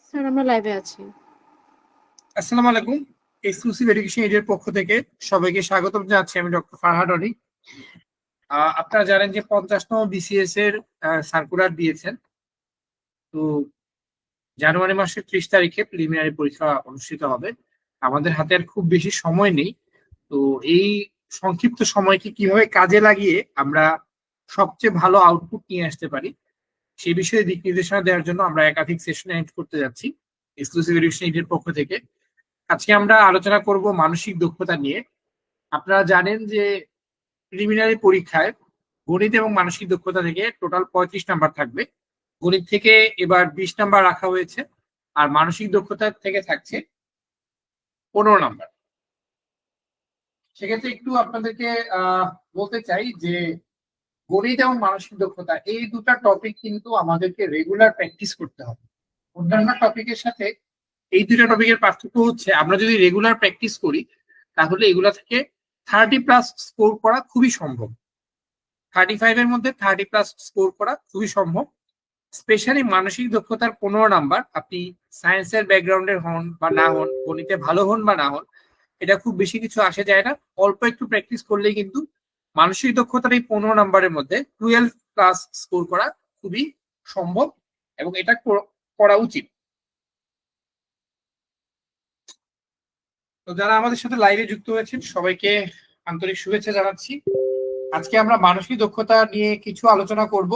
Sir আমরা লাইভে আছি। আসসালামু আলাইকুম। এক্সক্লুসিভ এডুকেশন এর পক্ষ থেকে সবাইকে স্বাগতম জানাচ্ছি। আমি ডক্টর ফারহাদ অলি। আপনারা জানেন যে 50তম বিসিএস এর সার্কুলার দিয়েছেন। তো জানুয়ারি মাসের 30 তারিখে প্রিলিমিনারি পরীক্ষা অনুষ্ঠিত হবে। আমাদের হাতে আর খুব বেশি সময় নেই। তো এই সংক্ষিপ্ত সময়কে কিভাবে কাজে লাগিয়ে আমরা সবচেয়ে ভালো আউটপুট নিয়ে আসতে পারি সেই বিষয়ে দিক নির্দেশনা দেওয়ার জন্য আমরা একাধিক সেশন অ্যারেঞ্জ করতে যাচ্ছি এক্সক্লুসিভ এডুকেশন এর পক্ষ থেকে। আজকে আমরা আলোচনা করব মানসিক দক্ষতা নিয়ে। আপনারা জানেন যে প্রিলিমিনারি পরীক্ষায় গণিত এবং মানসিক দক্ষতা থেকে টোটাল 35 নাম্বার থাকবে। গণিত থেকে এবার 20 নাম্বার রাখা হয়েছে, আর মানসিক দক্ষতা থেকে থাকছে 15 নাম্বার। সেক্ষেত্রে একটু আপনাদেরকে বলতে চাই যে গণিত এবং মানসিক দক্ষতা এই দুটা টপিক কিন্তু আমাদেরকে রেগুলার প্র্যাকটিস করতে হবে। অন্যান্য টপিকের সাথে এই দুটা টপিকের পার্থক্য হচ্ছে আমরা যদি রেগুলার প্র্যাকটিস করি তাহলে এগুলা থেকে 30+ স্কোর করা খুবই সম্ভব। 35 এর মধ্যে 30+ স্কোর করা খুবই সম্ভব। স্পেশালি মানসিক দক্ষতার 15 নাম্বার, আপনি সায়েন্সের ব্যাকগ্রাউন্ডের হন বা না হন, গণিতে ভালো হন বা না হন, এটা খুব বেশি কিছু আসে যায় না। অল্প একটু প্র্যাকটিস করলেই কিন্তু মানসিক দক্ষতার এই 15 নাম্বারের মধ্যে 12+ স্কোর করা খুবই সম্ভব এবং এটা করা উচিত। তো যারা আমাদের সাথে লাইভে যুক্ত হয়েছেন সবাইকে আন্তরিক শুভেচ্ছা জানাচ্ছি। আজকে আমরা মানসিক দক্ষতা নিয়ে কিছু আলোচনা করব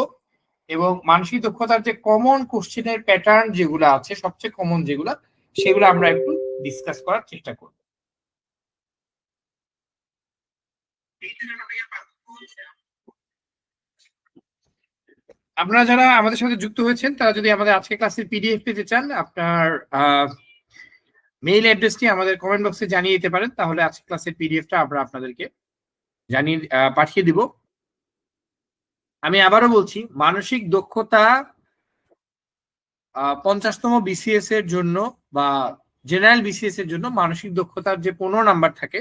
এবং মানসিক দক্ষতার যে কমন কোশ্চেনের প্যাটার্ন যেগুলো আছে, সবচেয়ে কমন যেগুলো, সেগুলো আমরা একটু ডিসকাস করার চেষ্টা করব। আপনারা যারা আমাদের সাথে যুক্ত হয়েছেন তারা যদি আমাদের আজকে ক্লাসের পিডিএফ পেতে চান, আপনার মেইল অ্যাড্রেসটি আমাদের কমেন্ট বক্সে জানিয়ে দিতে পারেন, তাহলে আজকে ক্লাসের পিডিএফটা আমরা আপনাদেরকে জানিয়ে পাঠিয়ে দিব। আমি আবারও বলছি, মানসিক দক্ষতা 50তম বিসিএস এর জন্য বা জেনারেল বিসিএস এর জন্য মানসিক দক্ষতার যে 15 নাম্বার থাকে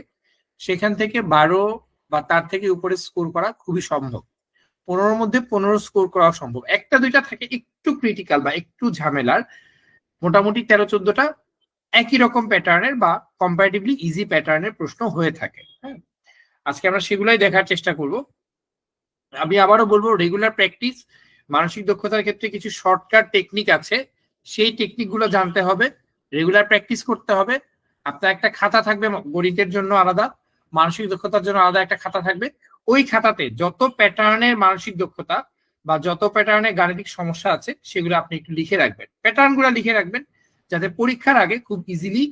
সেখান থেকে 12 বা তার থেকে উপরে স্কোর করা খুবই সম্ভব। 15-র মধ্যে 15 স্কোর করা সম্ভব। একটা দুইটা থাকে একটু ক্রিটিক্যাল বা একটু ঝামেলার, মোটামুটি 13-14টা একই রকম প্যাটার্নের বা কম্পারেটিভলি ইজি প্যাটার্নের প্রশ্ন হয়ে থাকে। হ্যাঁ, আজকে আমরা সেগুলাই দেখার চেষ্টা করব। আমি আবারও বলবো, রেগুলার প্র্যাকটিস। মানসিক দক্ষতার ক্ষেত্রে কিছু শর্টকাট টেকনিক আছে, সেই টেকনিকগুলো জানতে হবে, রেগুলার প্র্যাকটিস করতে হবে। আপনার একটা খাতা থাকবে গণিতের জন্য আলাদা, মানসিক দক্ষতার জন্য আলাদা একটা খাতা থাকবে। ওই খাতাতে যত প্যাটার্নের মানসিক দক্ষতা বা যত প্যাটার্নের গাণিতিক সমস্যা আছে সেগুলো আপনি একটু লিখে রাখবেন, প্যাটার্নগুলো লিখে রাখবেন, যাতে পরীক্ষার আগে খুব ইজিলি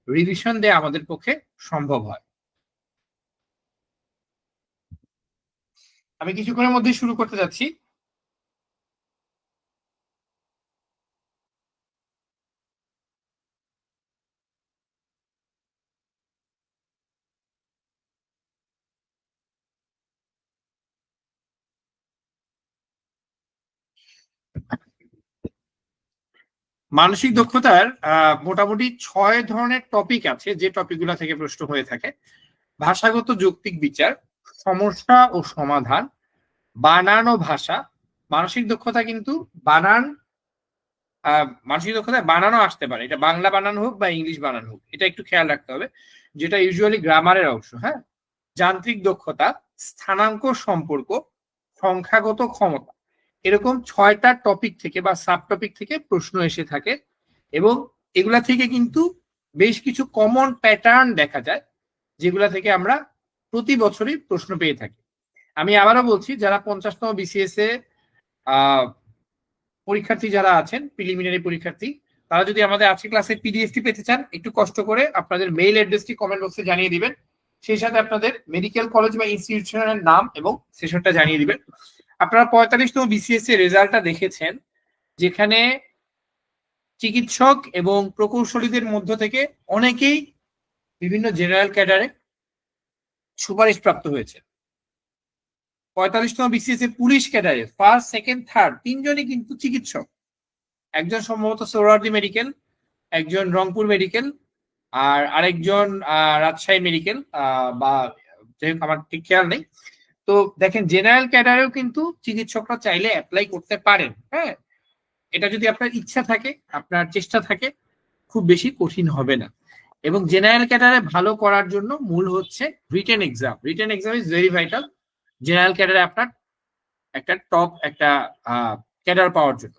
রিভিশন দেওয়া আমাদের পক্ষে সম্ভব হয়। আমি কিছুক্ষণের মধ্যে শুরু করতে যাচ্ছি। মানসিক দক্ষতার মোটামুটি 6 ধরনের টপিক আছে, যে টপিকগুলো থেকে প্রশ্ন হয়ে থাকে। ভাষাগত যৌক্তিক বিচার, সমস্যা ও সমাধান, বানান ও ভাষা। মানসিক দক্ষতা কিন্তু বানান, মানসিক দক্ষতায় বানানো আসতে পারে, এটা বাংলা বানান হোক বা ইংলিশ বানান হোক, এটা একটু খেয়াল রাখতে হবে, যেটা ইউজুয়ালি গ্রামারের অংশ। হ্যাঁ, যান্ত্রিক দক্ষতা, স্থানাঙ্ক সম্পর্ক, সংখ্যাগত ক্ষমতা, এরকম 6টা টপিক থেকে বা সাব টপিক থেকে প্রশ্ন এসে থাকে এবং এগুলা থেকে কিন্তু বেশ কিছু কমন প্যাটার্ন দেখা যায়, যেগুলা থেকে আমরা প্রতি বছরই প্রশ্ন পেয়ে থাকি। আমি আবারও বলছি, যারা 50তম বিসিএস এ পরীক্ষার্থী যারা আছেন, প্রিলিমিনারি পরীক্ষার্থী, তারা যদি আমাদের আজকে ক্লাসের পিডিএফটি পেতে চান, একটু কষ্ট করে আপনাদের মেইল অ্যাড্রেসটি কমেন্ট বক্সে জানিয়ে দিবেন, সেই সাথে আপনাদের মেডিকেল কলেজ বা ইনস্টিটিউশনের নাম এবং সেশনটা জানিয়ে দিবেন। আপনারা 45তম বিসিএস এর রেজাল্টটা দেখেছেন, যেখানে চিকিৎসক এবং প্রকৌশলীদের মধ্য থেকে অনেকেই বিভিন্ন জেনারেল ক্যাডারে সুপারিশ প্রাপ্ত হয়েছে। 45তম বিসিএস এর পুলিশ ক্যাডারে ফার্স্ট, সেকেন্ড, থার্ড 3জনই কিন্তু চিকিৎসক। একজন সম্ভবত সোহরাওয়ার্দী মেডিকেল, একজন রংপুর মেডিকেল, আর আরেকজন রাজশাহী মেডিকেল, বা যাই হোক আমার ঠিক খেয়াল নেই। তো দেখেন জেনারেল ক্যাডারেও কিন্তু চিকিৎসকরা চাইলে অ্যাপ্লাই করতে পারেন। হ্যাঁ, এটা যদি আপনার ইচ্ছা থাকে, আপনার চেষ্টা থাকে, খুব বেশি কঠিন হবে না। এবং জেনারেল ক্যাডারে ভালো করার জন্য মূল হচ্ছে written exam. Written exam is very vital general ক্যাডারে আপনার একটা টপ একটা ক্যাডার পাওয়ার জন্য।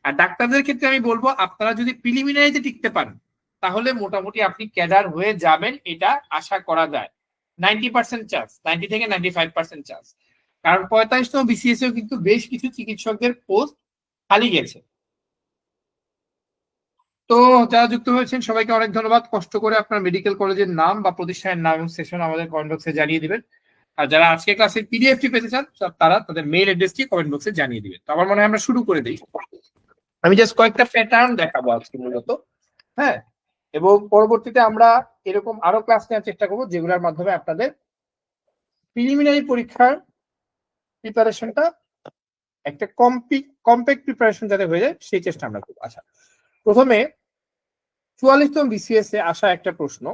আর ডাক্তারদের ক্ষেত্রে আমি বলবো আপনারা যদি প্রিলিমিনারিতে টিকতে পারেন তাহলে মোটামুটি আপনি ক্যাডার হয়ে যাবেন, এটা আশা করা যায়। 90% চান্স, 90 থেকে 95% চান্স। কারণ 45তম বিসিএস এও কিন্তু বেশ কিছু চিকিৎসকদের পোস্ট খালি গেছে। তো যারা যুক্ত হয়েছেন সবাইকে অনেক ধন্যবাদ। কষ্ট করে আপনার মেডিকেল কলেজের নাম বা প্রতিষ্ঠানের নাম এবং সেশন আমাদের কমেন্ট বক্সে জানিয়ে দিবেন। আর যারা আজকে ক্লাসের পিডিএফটি পেতে চান তারা তাদের মেইল অ্যাড্রেসটি কমেন্ট বক্সে জানিয়ে দিবেন। তো আমার মনে হয় আমরা শুরু করে দিই। আমি জাস্ট কয়েকটা প্যাটার্ন দেখাবো আজকে মূলত। হ্যাঁ, এবং পরবর্তীতে আমরা এরকম আরো ক্লাস নেওয়ার চেষ্টা করবো যেগুলোর মাধ্যমে আপনাদের প্রিলিমিনারি পরীক্ষার প্রিপারেশনটা একটা কম্প্যাক্ট প্রিপারেশন যাতে হয়ে যায় সেই চেষ্টা আমরা করবো। আচ্ছা, প্রথমে 44তম বিসিএস এ আসা একটা প্রশ্ন,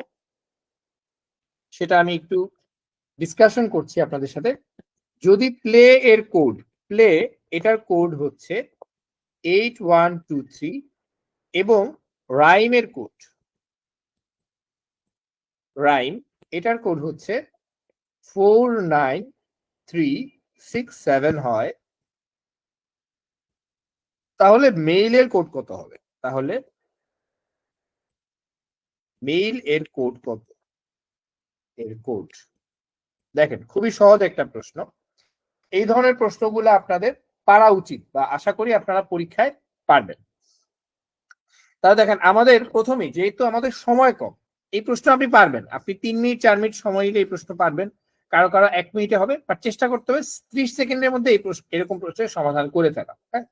সেটা আমি একটু ডিসকাশন করছি আপনাদের সাথে। যদি প্লে এর কোড, প্লে এটার কোড হচ্ছে 8123 এবং রাইমের কোড, রাইম এটার কোড হচ্ছে 49367 হয়, তাহলে মেইলের কোড কত হবে? তাহলে মেইল এর কোড কত? এর কোড দেখেন খুবই সহজ একটা প্রশ্ন। এই ধরনের প্রশ্নগুলো আপনাদের পারা উচিত বা আশা করি আপনারা পরীক্ষায় পারবেন। তাহলে দেখেন আমাদের প্রথমেই যেহেতু আমাদের সময় কম, এই প্রশ্ন আপনি পারবেন। আপনি 3 মিনিট 4 মিনিট সময় নিলে এই প্রশ্ন পারবেন, কারো কারো 1 মিনিটে হবে, বাট চেষ্টা করতে হবে 30 সেকেন্ডের মধ্যে এই প্রশ্ন এরকম প্রশ্নের সমাধান করে ফেলা। হ্যাঁ,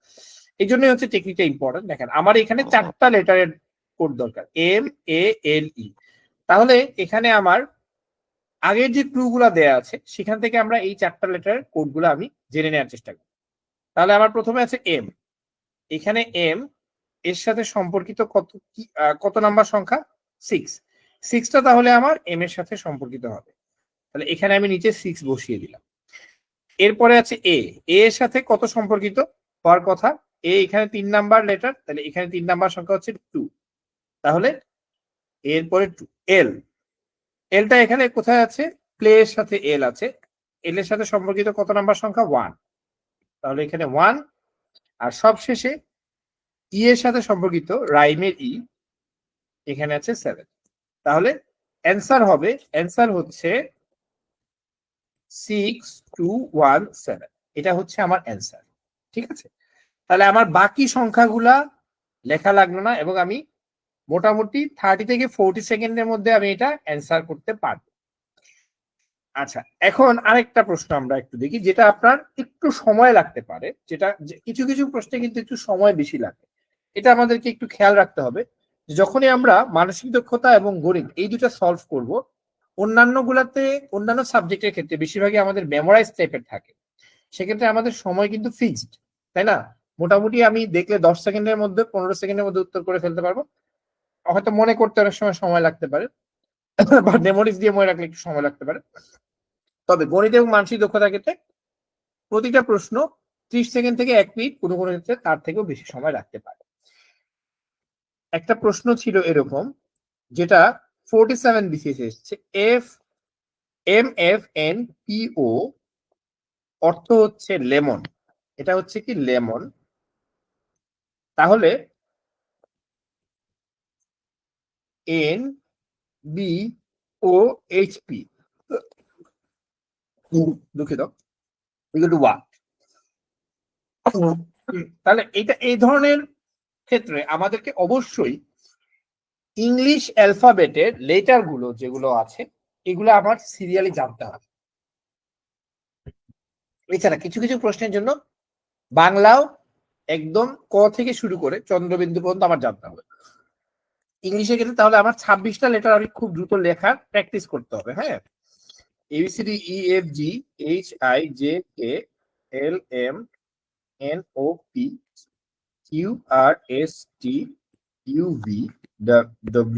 এই জন্যই হচ্ছে টেকনিকটা ইম্পর্টেন্ট। দেখেন আমার এখানে 4টা লেটারের কোড দরকার, MALE। তাহলে এখানে আমার আগের যে ক্লু গুলা দেয়া আছে সেখান থেকে আমরা এই 4টা লেটারের কোড গুলো আমি জেনে নেওয়ার চেষ্টা করি। তাহলে আমার প্রথমে আছে এম, এখানে এম এর সাথে সম্পর্কিত কত নাম্বার সংখ্যা? 6। 6টা তাহলে আমার এম এর সাথে সম্পর্কিত হবে, তাহলে এখানে আমি নিচে 6 বসিয়ে দিলাম। এরপরে আছে এ, এর সাথে কত সম্পর্কিত হওয়ার কথা? এ এখানে 3 নাম্বার লেটার, তাহলে এখানে 3 নাম্বার সংখ্যা হচ্ছে 2, তাহলে এরপরে 2। এল, এলটা এখানে কোথায় আছে? প্লে এর সাথে এল আছে, এল এর সাথে সম্পর্কিত কত নাম্বার সংখ্যা? 1, তাহলে এখানে 1। আর সবশেষে ই এর সাথে সম্পর্কিত রাইমের ই, এখানে আছে 7। তাহলে অ্যান্সার হবে, অ্যান্সার হচ্ছে 6217। এটা হচ্ছে আমার অ্যান্সার। ঠিক আছে, তাহলে আমার বাকি সংখ্যাগুলা লেখা লাগলো না এবং আমি মোটামুটি 30 থেকে 40 সেকেন্ডের মধ্যে আমি এটা অ্যান্সার করতে পারবো। আচ্ছা, এখন আরেকটা প্রশ্ন আমরা একটু দেখি, যেটা আপনার একটু সময় লাগতে পারে, যেটা কিছু কিছু প্রশ্নে কিন্তু একটু সময় বেশি লাগে। এটা আমাদেরকে একটু খেয়াল রাখতে হবে। যখনই আমরা মানসিক দক্ষতা এবং গণিত এই দুটা সলভ করব, অন্যান্য গুলাতে অন্যান্য সাবজেক্টের ক্ষেত্রে বেশিরভাগই আমাদের মেমোরাইজ টাইপের থাকে, সেক্ষেত্রে আমাদের সময় কিন্তু ফিক্সড, তাই না? মোটামুটি আমি দেখলে 10 সেকেন্ডের মধ্যে 15 সেকেন্ডের মধ্যে উত্তর করে ফেলতে পারবো। হয়তো মনে করতে অনেক সময় লাগতে পারে বা মেমোরিজ দিয়ে মনে রাখলে একটু সময় লাগতে পারে। তবে গণিত এবং মানসিক দক্ষতার ক্ষেত্রে প্রতিটা প্রশ্ন 30 সেকেন্ড থেকে 1 মিনিট, কোনো কোনো ক্ষেত্রে তার থেকেও বেশি সময় রাখতে পারে। একটা প্রশ্ন ছিল এরকম, যেটা 47 বিসিএস এসেছে, MFNPO অর্থ হচ্ছে লেমন, এটা হচ্ছে কি লেমন, তাহলে NBOHP দুঃখিত ইকুয়াল টু 1। তাহলে এটা এই ধরনের ক্ষেত্রে আমাদেরকে অবশ্যই ইংলিশ অ্যালফাবেটের লেটার গুলো যেগুলো আছে এগুলো আমার সিরিয়ালি জানতে হবে। এছাড়া কিছু কিছু প্রশ্নের জন্য বাংলাও একদম ক থেকে শুরু করে চন্দ্রবিন্দু পর্যন্ত আমার জানতে হবে। ইংলিশের ক্ষেত্রে তাহলে আমার 26টা লেটার আমি খুব দ্রুত লেখার প্র্যাকটিস করতে হবে। হ্যাঁ, ABCD EFG HIJK LMNOP QRST UV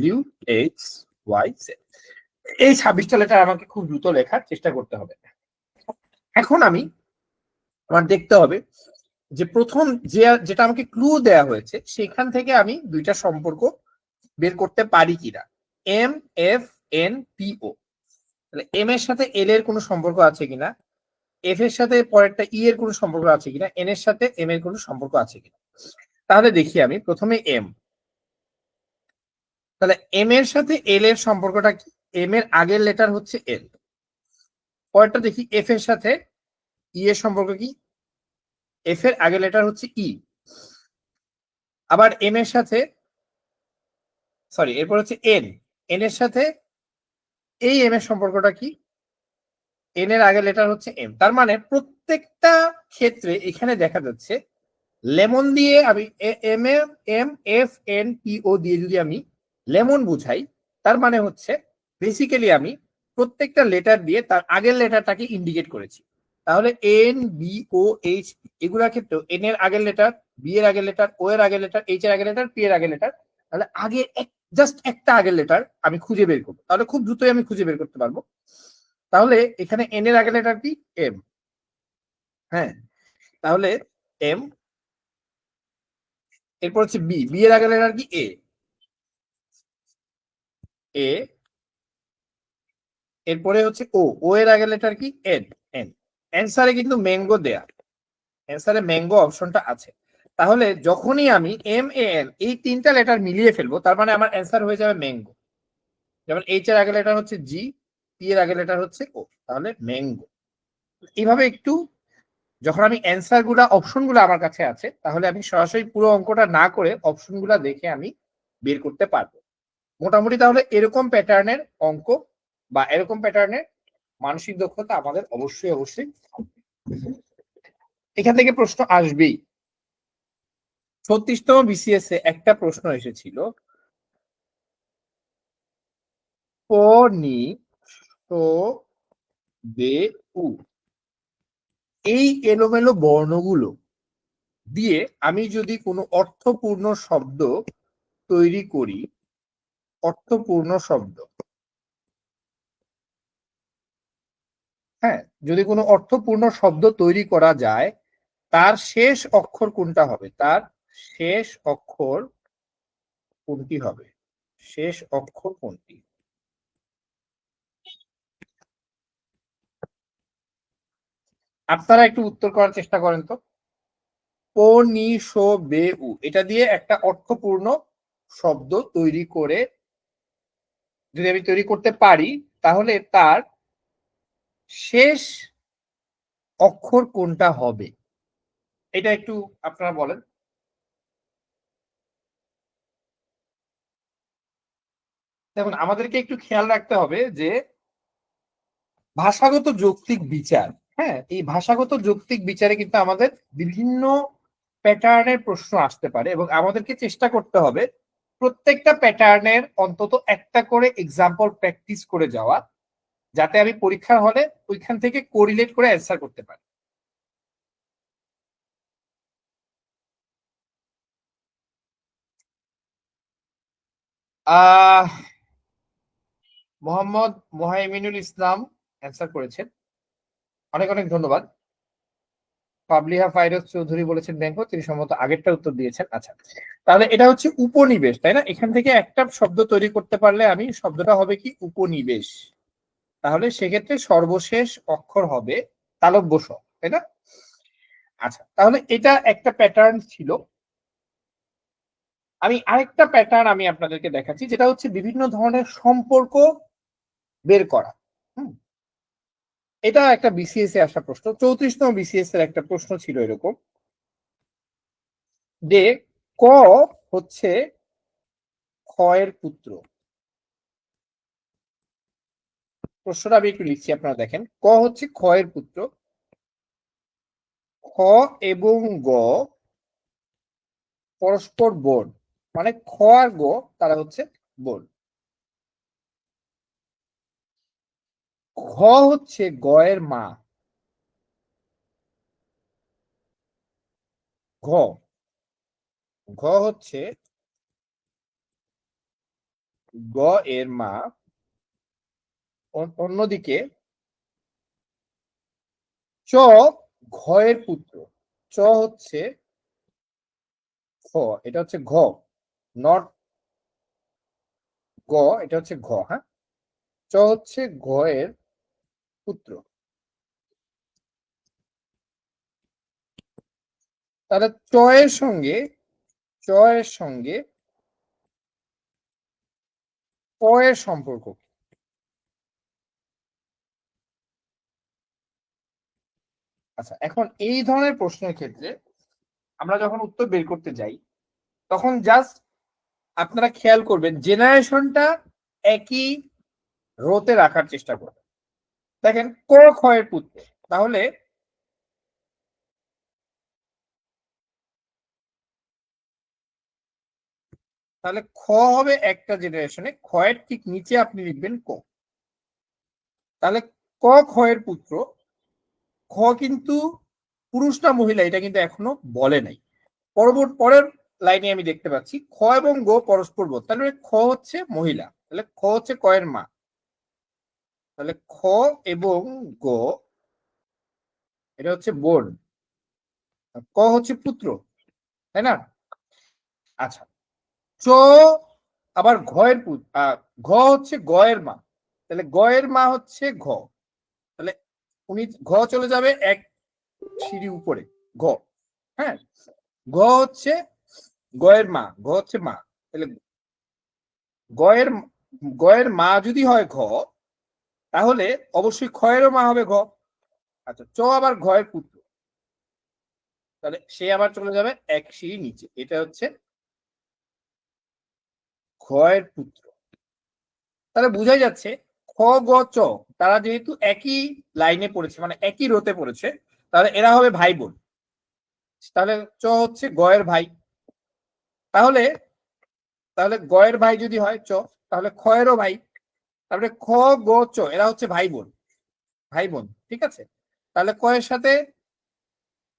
WXYZ, এই 26টা লেটার আমাকে খুব দ্রুত লেখার চেষ্টা করতে হবে। এখন আমার দেখতে হবে যে প্রথম যেটা আমাকে ক্লু দেয়া হয়েছে সেখান থেকে আমি দুইটা সম্পর্ক বের করতে পারি কিনা। এম এফ এন পি ও, তাহলে এম এর সাথে এল এর কোনো সম্পর্ক আছে কিনা, এফ এর সাথে পরেরটা ই এর কোনো সম্পর্ক আছে কিনা, এন এর সাথে এম এর কোনো সম্পর্ক আছে কিনা। তাহলে দেখি আমি প্রথমে এম, তাহলে এম এর সাথে এল এর সম্পর্কটা কি, এম এর আগের লেটার হচ্ছে এল। পরেরটা দেখি এফ এর সাথে ই এর সম্পর্ক কি, এফ এর আগের লেটার হচ্ছে ই। আবার এম এর সাথে এরপর হচ্ছে এন, এন এর সাথে এই এম এর সম্পর্কটা কি, এন এর আগের লেটার হচ্ছে এম। তার মানে প্রত্যেকটা ক্ষেত্রে এখানে দেখা যাচ্ছে লেমন দিয়ে আমি M M F N P O দিয়ে যদি আমি লেমন বুঝাই, তার মানে হচ্ছে বেসিক্যালি আমি প্রত্যেকটা লেটার দিয়ে তার আগের লেটারটাকে ইন্ডিকেট করেছি। তাহলে এন বি ও এইচ এগুলোর ক্ষেত্রেও এন এর আগের লেটার, বি এর আগের লেটার, ও এর আগের লেটার, এইচ এর আগের লেটার, পি এর আগের লেটার, তাহলে আগে জাস্ট একটা আগের লেটার আমি খুঁজে বের করবো, তাহলে খুব দ্রুতই আমি খুঁজে বের করতে পারবো। তাহলে এখানে এন এর আগের লেটার কি, এম। হ্যাঁ, তাহলে এম, এরপর হচ্ছে বি, বি এর আগের লেটার কি, এ, এ, এরপরে হচ্ছে ও, ও এর আগের লেটার কি, এন, এন। অ্যান্সারে কিন্তু ম্যাঙ্গো দেয়া, অ্যান্সারে ম্যাঙ্গো অপশনটা আছে। তাহলে যখনই আমি এম এ এন এই তিনটা লেটার মিলিয়ে ফেলবো, তার মানে আমার অ্যান্সার হয়ে যাবে ম্যাঙ্গো। যেমন এইচ এর আগের লেটার হচ্ছে জি, পি এর আগের লেটার হচ্ছে ও, তাহলে ম্যাঙ্গো। এইভাবে একটু যখন আমি অ্যান্সার গুলা অপশন গুলো আমার কাছে আছে, তাহলে আমি সরাসরি পুরো অঙ্কটা না করে অপশন গুলা দেখে আমি বের করতে পারবো মোটামুটি। তাহলে এরকম প্যাটার্নের অঙ্ক বা এরকম প্যাটার্নের মানসিক দক্ষতা আমাদের অবশ্যই অবশ্যই এখান থেকে প্রশ্ন আসবেই। 36তম বিসিএস এ একটা প্রশ্ন এসেছিল, পনি তো বে উ, এই এলোমেলো বর্ণগুলো দিয়ে আমি যদি কোনো অর্থপূর্ণ শব্দ তৈরি করি, অর্থপূর্ণ শব্দ, হ্যাঁ, যদি কোনো অর্থপূর্ণ শব্দ তৈরি করা যায়, তার শেষ অক্ষর কোনটা হবে, তার শেষ অক্ষর কোনটি হবে, শেষ অক্ষর কোনটি। আপনারা একটু উত্তর করার চেষ্টা করেন তো। বে উ, এটা দিয়ে একটা অর্থপূর্ণ শব্দ তৈরি করে যদি আমি তৈরি করতে পারি, তাহলে তার শেষ অক্ষর কোনটা হবে, এটা একটু আপনারা বলেন। দেখুন, আমাদেরকে একটু খেয়াল রাখতে হবে যে ভাষাগত যৌক্তিক বিচার, হ্যাঁ, এই ভাষাগত যৌক্তিক বিচারে কিন্তু আমাদের বিভিন্ন প্যাটার্নের প্রশ্ন আসতে পারে এবং আমাদেরকে চেষ্টা করতে হবে প্রত্যেকটা প্যাটার্নের অন্তত একটা করে এক্সাম্পল প্র্যাকটিস করে যাওয়া, যাতে আমি পরীক্ষার হলে ওইখান থেকে কোরিলেট করে অ্যান্সার করতে পারি। আহ মোহাম্মদ মোহাইমিনুল ইসলাম অ্যান্সার করেছেন, অনেক অনেক ধন্যবাদ। পাবলিহা ফাইরোজ চৌধুরী বলেছেন ব্যাংক, তিনি সম্ভবত আগেরটা উত্তর দিয়েছেন। আচ্ছা, তাহলে এটা হচ্ছে উপনিবেশ, তাই না? এখান থেকে একটা শব্দ তৈরি করতে পারলে আমি শব্দটা হবে কি, উপনিবেশ। তাহলে সেক্ষেত্রে সর্বশেষ অক্ষর হবে তালব্য স, তাই না? আচ্ছা, তাহলে এটা একটা প্যাটার্ন ছিল। আমি আরেকটা প্যাটার্ন আমি আপনাদেরকে দেখাচ্ছি, যেটা হচ্ছে বিভিন্ন ধরনের সম্পর্ক বের করা। হুম, এটা একটা বিসিএস এ আসা প্রশ্ন, 34তম বিসিএস এর একটা প্রশ্ন ছিল এরকম যে ক হচ্ছে খ এর পুত্র। প্রশ্নটা আমি একটু লিখছি, আপনারা দেখেন। ক হচ্ছে খ এর পুত্র, খ এবং গ পরস্পর বোন, মানে খ আর গ তারা হচ্ছে বোন। ঘ হচ্ছে গ এর মা, ঘ, ঘ হচ্ছে গ এর মা। অন্যদিকে চ ঘয়ের পুত্র, চ হচ্ছে খ, এটা হচ্ছে ঘ, নট গ, এটা হচ্ছে ঘ। হ্যাঁ, চ হচ্ছে ঘয়ের পুত্র। তাহলে চ এর সঙ্গে, চ এর সঙ্গে ক এর সম্পর্ক। আচ্ছা, এখন এই ধরনের প্রশ্নের ক্ষেত্রে আমরা যখন উত্তর বের করতে যাই তখন জাস্ট আপনারা খেয়াল করবেন জেনারেশনটা একই রোতে রাখার চেষ্টা করবেন। দেখেন ক ক্ষয়ের পুত্র, তাহলে তাহলে খ হবে একটা জেনারেশনে, ক্ষয়ের ঠিক নিচে আপনি লিখবেন ক। তাহলে ক ক্ষয়ের পুত্র, খ কিন্তু পুরুষ না মহিলা এটা কিন্তু এখনো বলে নাই। পরের লাইনে আমি দেখতে পাচ্ছি খ এবং গ পরস্পর বোধ, তাহলে খ হচ্ছে মহিলা, তাহলে খ হচ্ছে ক এর মা। তাহলে খ এবং গ এটা হচ্ছে বোন, ক হচ্ছে পুত্র, তাই না? আচ্ছা, চ আবার ঘয়ের ঘ হচ্ছে গ এর মা, তাহলে গ এর মা হচ্ছে ঘ, তাহলে উনি ঘ চলে যাবে এক সিঁড়ি উপরে, ঘ। হ্যাঁ, ঘ হচ্ছে গ এর মা, ঘ হচ্ছে মা, তাহলে গয়ের গয়ের মা যদি হয় ঘ, তাহলে অবশ্যই ক্ষয়েরও মা হবে ঘ। আচ্ছা, চ আবার ঘয়ের পুত্র, তাহলে সে আবার চলে যাবে এক সিঁড়ি নিচে, এটা হচ্ছে ঘয়ের পুত্র। তাহলে বোঝাই যাচ্ছে খ গ চ তারা যেহেতু একই লাইনে পড়েছে, মানে একই রোতে পড়েছে, তাহলে এরা হবে ভাই বোন। তাহলে চ হচ্ছে গয়ের ভাই, তাহলে তাহলে গয়ের ভাই যদি হয় চ, তাহলে ক্ষয়েরও ভাই, তারপরে খ গ চ এরা হচ্ছে ভাই বোন, ভাই বোন, ঠিক আছে। তাহলে ক এর সাথে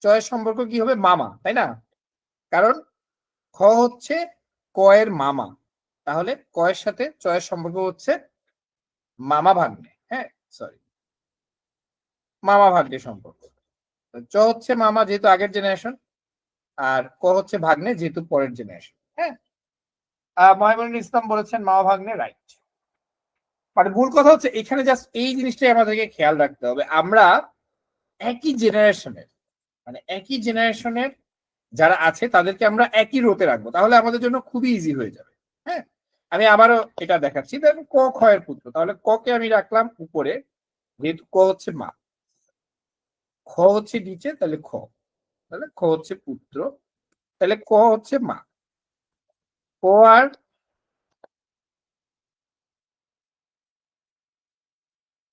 চ এর সম্পর্ক কি হবে? মামা, তাই না? কারণ খ হচ্ছে ক এর মামা, তাহলে ক এর সাথে চ এর সম্পর্ক হচ্ছে মামা ভাগ্নে। হ্যাঁ, সরি, মামা ভাগ্নে সম্পর্ক। চ হচ্ছে মামা যেহেতু আগের জেনারেশন, আর ক হচ্ছে ভাগ্নে যেহেতু পরের জেনারেশন। হ্যাঁ, মহিবুল ইসলাম বলেছেন মামা ভাগ্নে, রাইট। মানে মূল কথা হচ্ছে এখানে জাস্ট এই জিনিসটাই আমাদেরকে খেয়াল রাখতে হবে, আমরা একই জেনারেশনের, মানে একই জেনারেশনের যারা আছে তাদেরকে আমরা একই রোতে রাখবো, তাহলে আমাদের জন্য খুবই ইজি হয়ে যাবে। হ্যাঁ, আমি আবারও এটা দেখাচ্ছি, দেখেন ক ক্ষয়ের পুত্র, তাহলে ক কে আমি রাখলাম উপরে যেহেতু ক হচ্ছে মা, খ হচ্ছে নিচে, তাহলে খ, তাহলে খ হচ্ছে পুত্র, তাহলে ক হচ্ছে মা, ক আর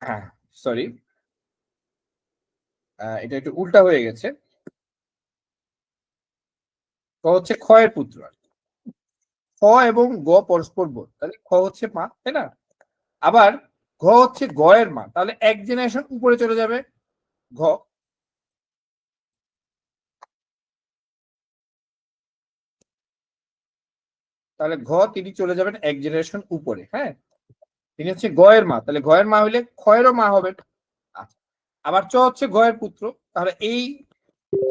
হ্যাঁ, সরি, এটা একটু উল্টা হয়ে গেছে, ক হচ্ছে ক্ষয়ের পুত্র, খ এবং গ পরস্পর বোধ, তাহলে খ হচ্ছে মা, তাই না? আবার ঘ হচ্ছে গ এর মা, তাহলে এক জেনারেশন উপরে চলে যাবে ঘ, তাহলে ঘ তিনি চলে যাবেন এক জেনারেশন উপরে। হ্যাঁ, তিনি হচ্ছে গ এর মা, তাহলে গ এর মা হইলে খ এরও মা হবে। আচ্ছা, আবার চ হচ্ছে গ এর পুত্র, তাহলে এই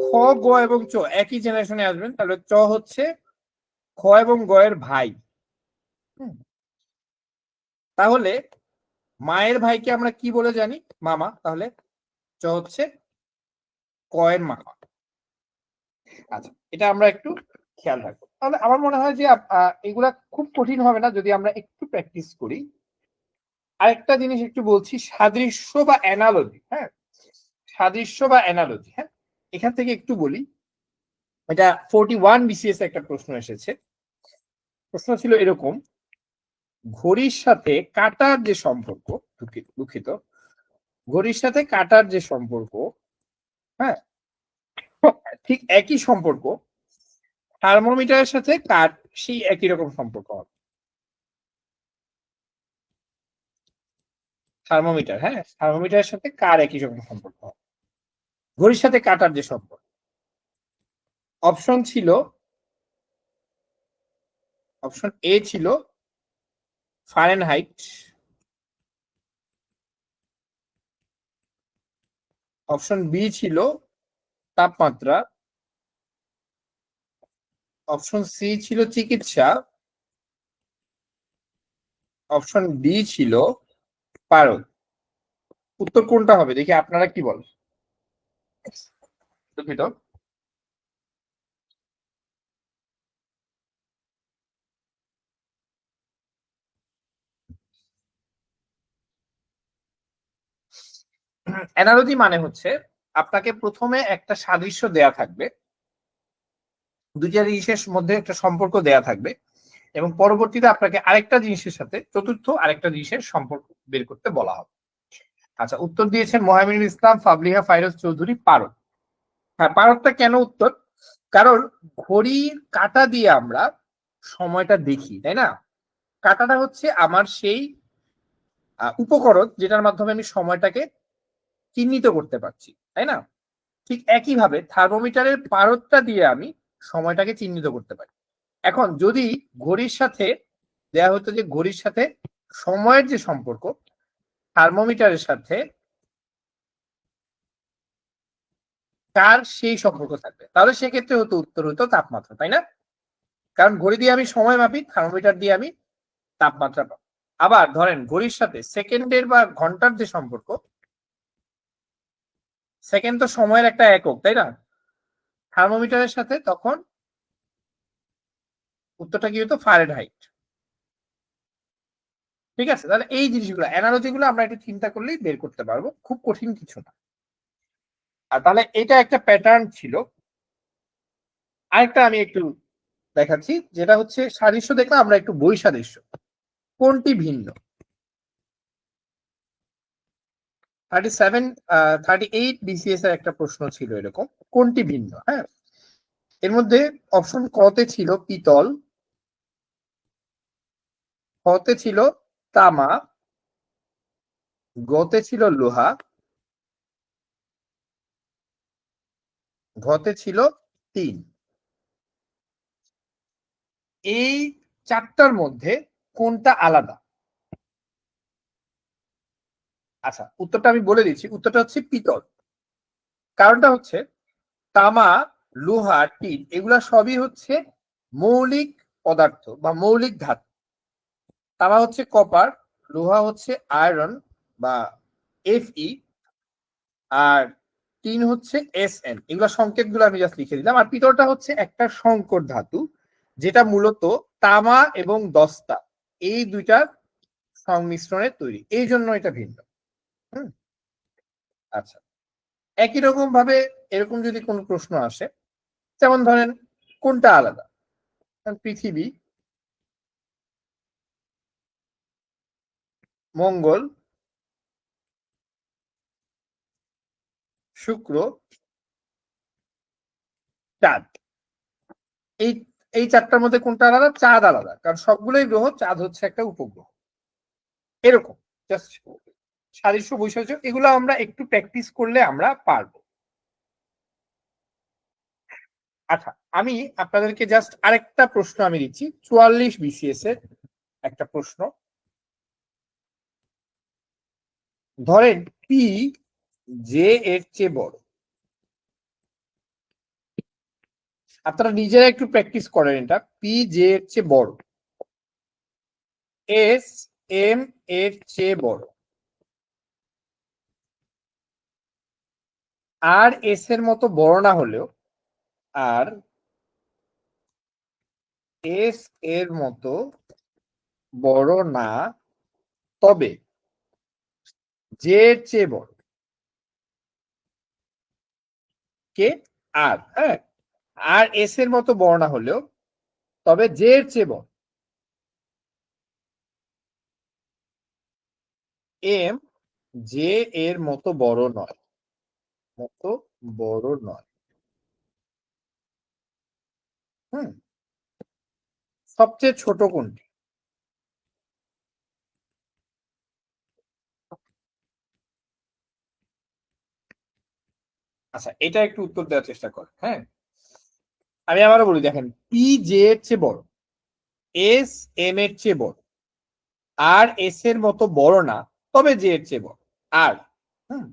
খ গ এবং চ একই জেনারেশনে আসবেন, তাহলে চ হচ্ছে খ এবং গ এর ভাই। তাহলে মায়ের ভাইকে আমরা কি বলে জানি? মামা, তাহলে চ হচ্ছে ক এর মামা। আচ্ছা, এটা আমরা একটু খেয়াল রাখবো। তাহলে আমার মনে হয় যে এগুলা খুব কঠিন হবে না যদি আমরা একটু প্র্যাকটিস করি। আরেকটা জিনিস একটু বলছি, সাদৃশ্য বা অ্যানালজি। হ্যাঁ, সাদৃশ্য বা অ্যানালজি, হ্যাঁ, এখান থেকে একটু বলি। এটা 41 বিসিএস একটা প্রশ্ন এসেছে। প্রশ্ন ছিল এরকম, ঘড়ির সাথে কাঁটার যে সম্পর্ক, দুঃখিত, ঘড়ির সাথে কাঁটার যে সম্পর্ক, হ্যাঁ, ঠিক একই সম্পর্ক থার্মোমিটারের সাথে কাঠ সেই একই রকম সম্পর্ক হবে। থার্মোমিটার, হ্যাঁ, থার্মোমিটারের সাথে কার একই রকম সম্পর্ক হবে? ঘড়ির সাথে কাটার যে সম্পর্ক, অপশন ছিল, অপশন এ ছিল ফারেনহাইট, অপশন বি ছিল তাপমাত্রা, অপশন সি ছিল চিকিৎসা, অপশন ডি ছিল পারদ। উত্তর কোনটা হবে দেখি আপনারা কি বলেন। দুঃখিত। অ্যানালজি মানে হচ্ছে আপনাকে প্রথমে একটা সাদৃশ্য দেয়া থাকবে, দুইটা জিনিসের মধ্যে একটা সম্পর্ক দেয়া থাকবে, এবং পরবর্তীতে আপনাকে আরেকটা জিনিসের সাথে চতুর্থ আরেকটা জিনিসের সম্পর্ক বের করতে বলা হবে। আচ্ছা, উত্তর দিয়েছেন মোহামিনুল ইসলাম, ফাবলিহা, ফাইরোজ চৌধুরী, পারদ। হ্যাঁ, পারদটা কেন উত্তর? কারণ ঘড়ির কাঁটা দিয়ে আমরা সময়টা দেখি, তাই না? কাঁটাটা হচ্ছে আমার সেই উপকরণ যেটার মাধ্যমে আমি সময়টাকে চিহ্নিত করতে পারছি, তাই না? ঠিক একইভাবে থার্মোমিটারের পারদটা দিয়ে আমি সময়টাকে চিহ্নিত করতে পারি। এখন যদি ঘড়ির সাথে দেয়া হতো যে ঘড়ির সাথে সময়ের যে সম্পর্ক থার্মোমিটারের সাথে তার সেই সম্পর্ক থাকবে, তাহলে সেক্ষেত্রে হতো উত্তর হতো তাপমাত্রা, তাই না? কারণ ঘড়ি দিয়ে আমি সময় মাপি, থার্মোমিটার দিয়ে আমি তাপমাত্রা পাবো। আবার ধরেন ঘড়ির সাথে সেকেন্ডের বা ঘন্টার যে সম্পর্ক, সেকেন্ড তো সময়ের একটা একক, তাই না? থার্মোমিটারের সাথে তখন উত্তরটা কি হতো? ফারেনহাইট। ঠিক আছে, তাহলে এই জিনিসগুলো অ্যানালজি গুলো আমরা একটু চিন্তা করলেই বের করতে পারবো, খুব কঠিন কিছু না। আর তাহলে এটা একটা প্যাটার্ন ছিল। আরেকটা আমি একটু দেখাচ্ছি, যেটা হচ্ছে সাদৃশ্য দেখলাম আমরা, একটু বৈসাদৃশ্য। কোনটি ভিন্ন? 38 বিসিএস এর একটা প্রশ্ন ছিল এরকম, কোনটি ভিন্ন? হ্যাঁ, এর মধ্যে অপশন ক তে ছিল পিতল, খ তে ছিল তামা, গ তে ছিল লোহা, ঘ তে ছিল টিন। এই চারটার মধ্যে কোনটা আলাদা? আচ্ছা, উত্তরটা আমি বলে দিচ্ছি, উত্তরটা হচ্ছে পিতল। কারণটা হচ্ছে তামা, লোহা, টিন এগুলা সবই হচ্ছে মৌলিক পদার্থ বা মৌলিক ধাতু। তামা হচ্ছে কপার, লোহা হচ্ছে আয়রন বা Fe, আর টিন হচ্ছে Sn। এগুলো সংকেতগুলো আমি জাস্ট লিখে দিলাম। আর পিতলটা হচ্ছে একটা সংকর ধাতু, যেটা মূলত তামা এবং দস্তা এই দুইটার সংমিশ্রণে তৈরি, এই জন্য এটা ভিন্ন। হুম, আচ্ছা, একই রকম ভাবে এরকম যদি কোনো প্রশ্ন আসে, যেমন ধরেন কোনটা আলাদা? পৃথিবী, মঙ্গল, শুক্র, চাঁদ। এই এই চারটার মধ্যে কোনটা আলাদা? চাঁদ আলাদা, কারণ সবগুলোই গ্রহ, চাঁদ হচ্ছে একটা উপগ্রহ। এরকম জাস্ট সাদৃশ্য বৈসাদৃশ্য এগুলো আমরা একটু প্র্যাকটিস করলে আমরা পারবো। আচ্ছা, আমি আপনাদেরকে জাস্ট আরেকটা প্রশ্ন আমি দিচ্ছি, 44 বিসিএস এর একটা প্রশ্ন। ধরেন পি জে এর চেয়ে বড়, আপনারা নিজেরা একটু প্র্যাকটিস করেন, এটা পি জে এর চেয়ে বড়, এস এম এর চেয়ে বড়, আর এস এর মতো বড় না হলেও, আর এস এর মতো বড় না, তবে জে এর চেয়ে বড়। কে? আর, হ্যাঁ, আর এস এর মতো বড় না হলেও তবে জে এর চেয়ে বড়। এম জে এর মতো বড় নয়, মতো বড় নয়। হুম, সবচেয়ে ছোট কোনটি? আচ্ছা, এটা একটু উত্তর দেওয়ার চেষ্টা কর। হ্যাঁ, আমি আবারও বলি, দেখেন পি জে এর চেয়ে বড়, এস এম এর চেয়ে বড়, আর এস এর মতো বড় না, তবে জে এর চেয়ে বড়। আর হুম,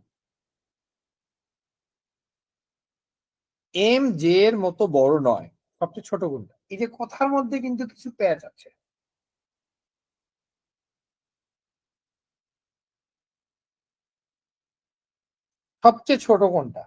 এম জে এর মতো বড় নয়, সবচেয়ে ছোট কোনটা? এই যে কথার মধ্যে কিন্তু কিছু প্যাচ আছে। সবচেয়ে ছোট কোনটা?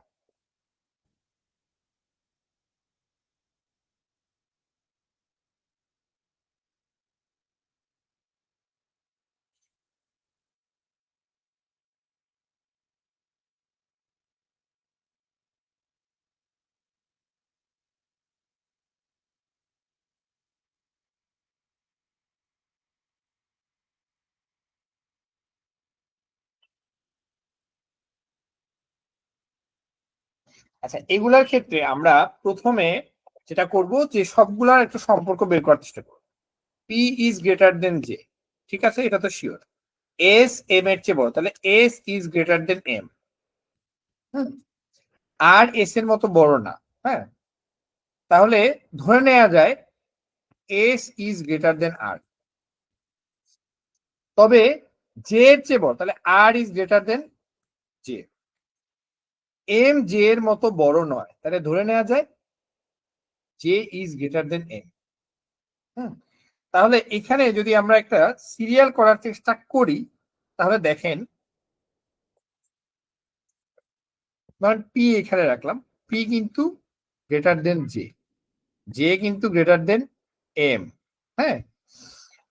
আচ্ছা, এগুলার ক্ষেত্রে আমরা প্রথমে যেটা করব যে সবগুলার একটা সম্পর্ক বের করার চেষ্টা করব। P is greater than J, ঠিক আছে, এটা তো শিওর। এস এম এর চেয়ে বড়, তাহলে S is greater than M. আর এস এর মতো বড় না, হ্যাঁ, তাহলে ধরে নেওয়া যায় S is greater than R. তবে জে এর চেয়ে বড়, তাহলে R is greater than J. M J এর মতো বড় নয়, তাহলে ধরে নেওয়া যায় J is greater than M. তাহলে এখানে যদি আমরা একটা সিরিয়াল করার চেষ্টা করি, তাহলে দেখেন, ধরেন পি এখানে রাখলাম, পি কিন্তু গ্রেটার দেন জে, জে কিন্তু গ্রেটার দেন এম। হ্যাঁ,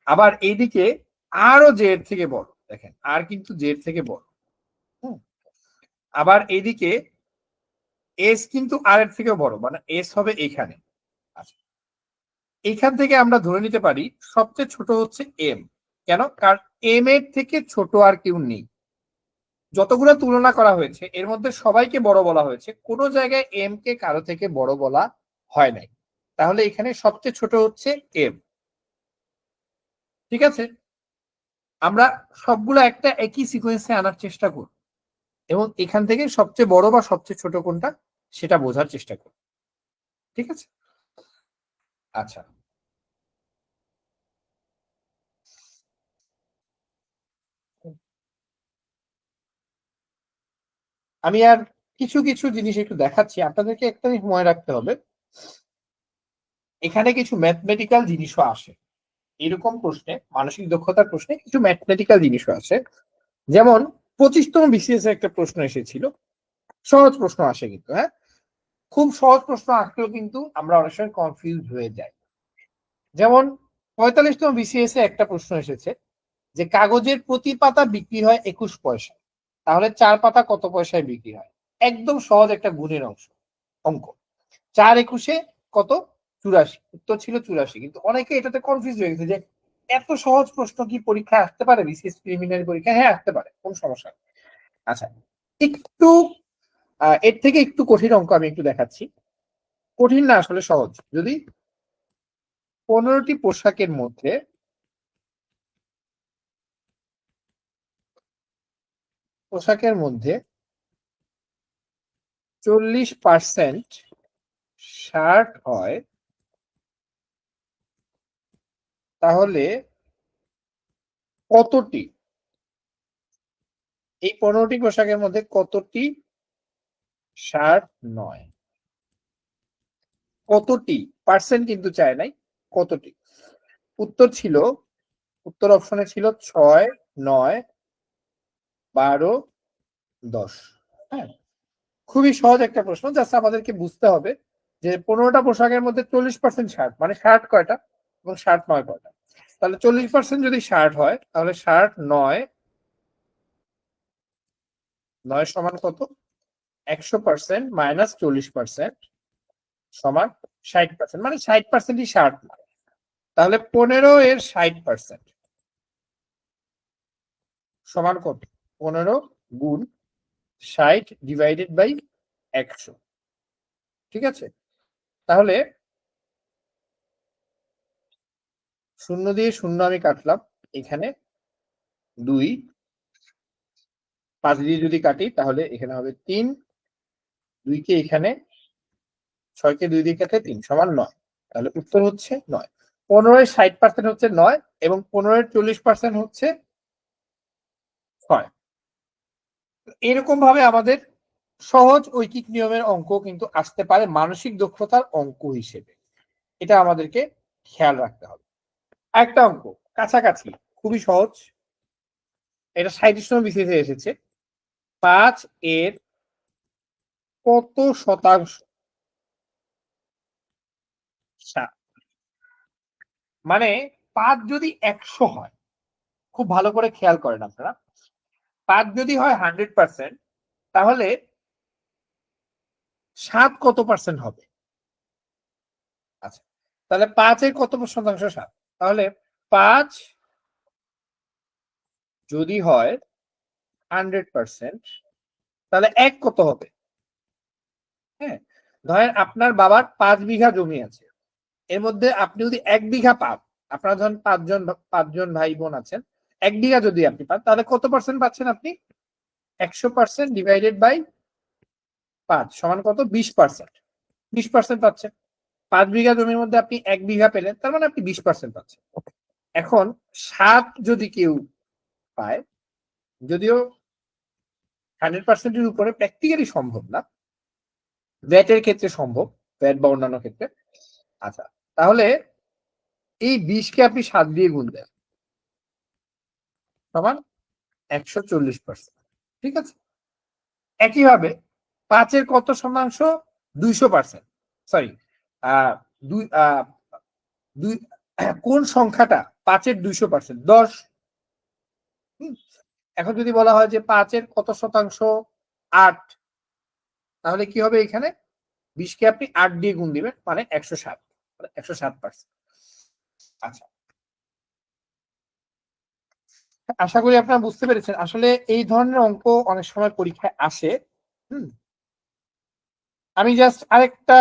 আবার এইদিকে আরো জে এর থেকে বড়, দেখেন আর কিন্তু জে এর থেকে বড়। আবার এইদিকে এস কিন্তু আর এর থেকেও বড়, মানে এস হবে এখানে। আচ্ছা, এখান থেকে আমরা ধরে নিতে পারি সবচেয়ে ছোট হচ্ছে এম। কেন? কারণ এম এর থেকে ছোট আর কেউ নেই। যতগুলো তুলনা করা হয়েছে এর মধ্যে সবাইকে বড় বলা হয়েছে, কোনো জায়গায় এম কে কারো থেকে বড় বলা হয় নাই। তাহলে এখানে সবচেয়ে ছোট হচ্ছে এম। ঠিক আছে, আমরা সবগুলো একটা একই সিকোয়েন্সে আনার চেষ্টা করব এবং এখান থেকে সবচেয়ে বড় বা সবচেয়ে ছোট কোনটা সেটা বোঝার চেষ্টা করব। ঠিক আছে, আচ্ছা, আমি আর কিছু কিছু জিনিস একটু দেখাচ্ছি আপনাদেরকে। একটা জিনিস মনে রাখতে হবে, এখানে কিছু ম্যাথমেটিক্যাল জিনিসও আসে। এরকম প্রশ্নে, মানসিক দক্ষতার প্রশ্নে কিছু ম্যাথমেটিক্যাল জিনিসও আছে। যেমন 25তম বিসিএস এ একটা প্রশ্ন এসেছিল, সহজ প্রশ্ন আসে কিন্তু, হ্যাঁ, খুব সহজ প্রশ্ন আসলেও কিন্তু আমরা অনেক সময় কনফিউজ হয়ে যাই। যেমন 45তম বিসিএস এ একটা প্রশ্ন এসেছে যে কাগজের প্রতি পাতা বিক্রি হয় 21 পয়সা, তাহলে 4 পাতা কত পয়সায় বিক্রি হয়? একদম সহজ একটা গুণের অঙ্ক। 4 × 21 কত? 84, উত্তর ছিল 84। কিন্তু অনেকে এটাতে কনফিউজ হয়ে গেছে যে এত সহজ প্রশ্ন কি পরীক্ষায় আসতে পারে, বিসিএস প্রিলিমিনারি পরীক্ষা? হ্যাঁ, আসতে পারে, কোন সমস্যা নেই। আচ্ছা, একটু এর থেকে একটু কঠিন অঙ্ক আমি একটু দেখাচ্ছি। কঠিন না, আসলে সহজ। যদি 15টি পোশাকের মধ্যে পোশাকের মধ্যে 40% শার্ট হয়, তাহলে কতটি, এই 15টি পোশাকের মধ্যে কতটি শার্ট নয়? কতটি পার্সেন্ট কিন্তু চায় নাই, কতটি? উত্তর ছিল, উত্তর অপশনে ছিল 6, 9, 12, 10। হ্যাঁ, খুবই সহজ একটা প্রশ্ন। জাস্ট আমাদেরকে বুঝতে হবে যে 15টা পোশাকের মধ্যে 40% শার্ট, মানে শার্ট কয়টা এবং শার্ট নয় কয়টা। তাহলে 40% যদি শার্ট হয়, তাহলে শার্ট নয়, 9 সমান কত? 100% মাইনাস 40% সমান 60%, মানে 60%ই শার্ট। তাহলে 15 এর 60% সমান কত? 15 গুণ 60 ডিভাইডেড বাই 100। ঠিক আছে, তাহলে শূন্য দিয়ে শূন্য আমি কাটলাম, এখানে 2, 5 দিয়ে যদি কাটি তাহলে এখানে হবে 3, 2 কে এখানে, 6 কে 2 দিয়ে কাটলে 3 সমান 9। তাহলে উত্তর হচ্ছে 9। 15 এর 60% হচ্ছে 9 এবং 15 এর 40% হচ্ছে 6। এরকম ভাবে আমাদের সহজ ঐকিক নিয়মের অঙ্ক কিন্তু আসতে পারে মানসিক দক্ষতার অঙ্ক হিসেবে, এটা আমাদেরকে খেয়াল রাখতে হবে। একটা অঙ্ক কাছাকাছি, খুবই সহজ, এটা 37 বিসিএস এসেছে। 5 এর কত শতাংশ? মানে 5 যদি 100 হয়, খুব ভালো করে খেয়াল করেন আপনারা, 5 যদি হয় 100%, তাহলে 7 কত পার্সেন্ট হবে? আচ্ছা, তাহলে 5 এর কত শতাংশ 7? তাহলে 5 যদি হয় 100%, তাহলে 1 কত হবে? হ্যাঁ, ধরেন আপনার বাবার 5 বিঘা জমি আছে, এর মধ্যে আপনি যদি 1 বিঘা পান, আপনারা ধরেন 5জন ভাই বোন আছেন, 1 বিঘা যদি আপনি পান, তাহলে কত পার্সেন্ট পাচ্ছেন আপনি? 100% ডিভাইডেড বাই 5 সমান কত? 20%। 20% পাচ্ছেন। 5 বিঘা জমির মধ্যে আপনি 1 বিঘা পেলেন, তার মানে আপনি 20% পাচ্ছেন। এখন 7 যদি কেউ পায়, যদিও 100%-এর উপরে প্র্যাকটিক্যালি সম্ভব না, ভ্যাটের ক্ষেত্রে সম্ভব, ভ্যাট বা অন্যান্য ক্ষেত্রে। আচ্ছা, তাহলে এই 20 কে আপনি 7 দিয়ে গুণ দেন, সমান 140%। ঠিক আছে, একইভাবে 5 এর কত শতাংশ? 200%। সরি, দুই দুই কোন সংখ্যাটা 5 এর 200%? 10। এখন যদি বলা হয় যে 5 এর কত শতাংশ? 8, তাহলে কি হবে? এখানে 20 কে আপনি 8 দিয়ে গুণ দিবেন, মানে 107, 107%। আচ্ছা, আশা করি আপনারা বুঝতে পেরেছেন। আসলে এই ধরনের অঙ্ক অনেক সময় পরীক্ষায় আসে। হুম, আমি জাস্ট আরেকটা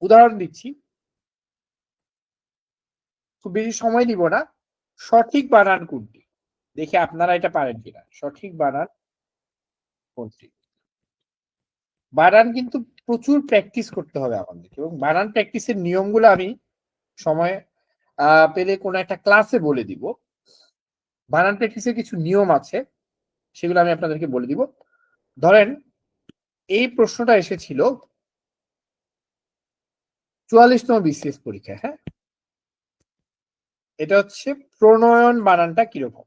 উদাহরণ দিচ্ছি, খুব বেশি সময় নিব না। সঠিক বানান কোনটি? দেখি আপনারা এটা পারেন কিনা। সঠিক বানান কোনটি? বানান কিন্তু প্রচুর প্র্যাকটিস করতে হবে আমাদের, এবং বানান প্র্যাকটিসের নিয়মগুলো আমি সময় পেলে কোনো একটা ক্লাসে বলে দিব। বানান প্র্যাকটিসের কিছু নিয়ম আছে, সেগুলো আমি আপনাদেরকে বলে দিব। ধরেন এই প্রশ্নটা এসেছিল 44তম বিসিএস পরীক্ষায়। হ্যাঁ, এটা হচ্ছে প্রণয়ন বানানটা কিরকম?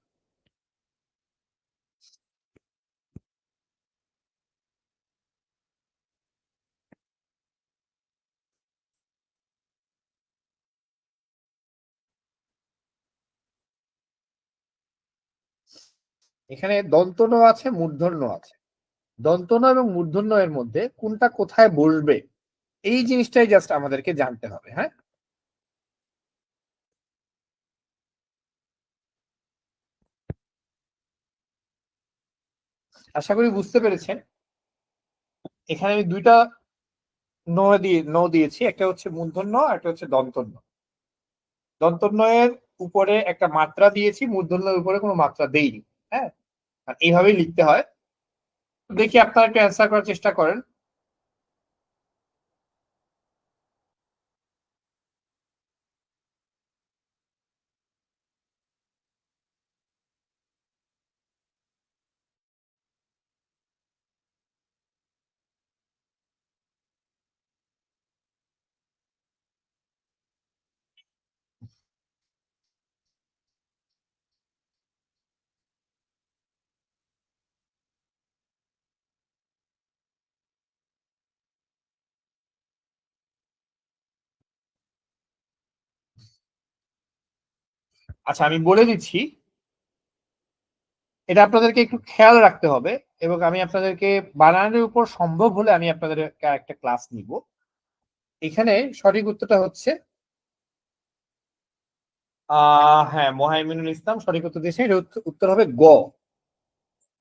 এখানে দন্তন আছে, মূর্ধন্য আছে। দন্তন এবং মূর্ধন্য এর মধ্যে কোনটা কোথায় বসবে, এই জিনিসটাই জাস্ট আমাদেরকে জানতে হবে। হ্যাঁ, আশা করি বুঝতে পেরেছেন। এখানে আমি দুইটা নো দিয়েছি, একটা হচ্ছে মূর্ধন্য, একটা হচ্ছে দন্তন্য। দন্তন্বয়ের উপরে একটা মাত্রা দিয়েছি, মূর্ধন্যের উপরে কোনো মাত্রা দেইনি। হ্যাঁ, আর এইভাবেই লিখতে হয়। দেখি আপনারা একটু অ্যান্সার করার চেষ্টা করেন। আচ্ছা, আমি বলে দিচ্ছি, এটা আপনাদেরকে একটু খেয়াল রাখতে হবে, এবং আমি আপনাদেরকে বানানের উপর সম্ভব হলে আমি আপনাদের একটা ক্লাস নিব। এখানে সঠিক উত্তরটা হচ্ছে হ্যাঁ, মোহাইমিনুল ইসলাম সঠিক উত্তর দিয়েছে। এর উত্তর হবে গ।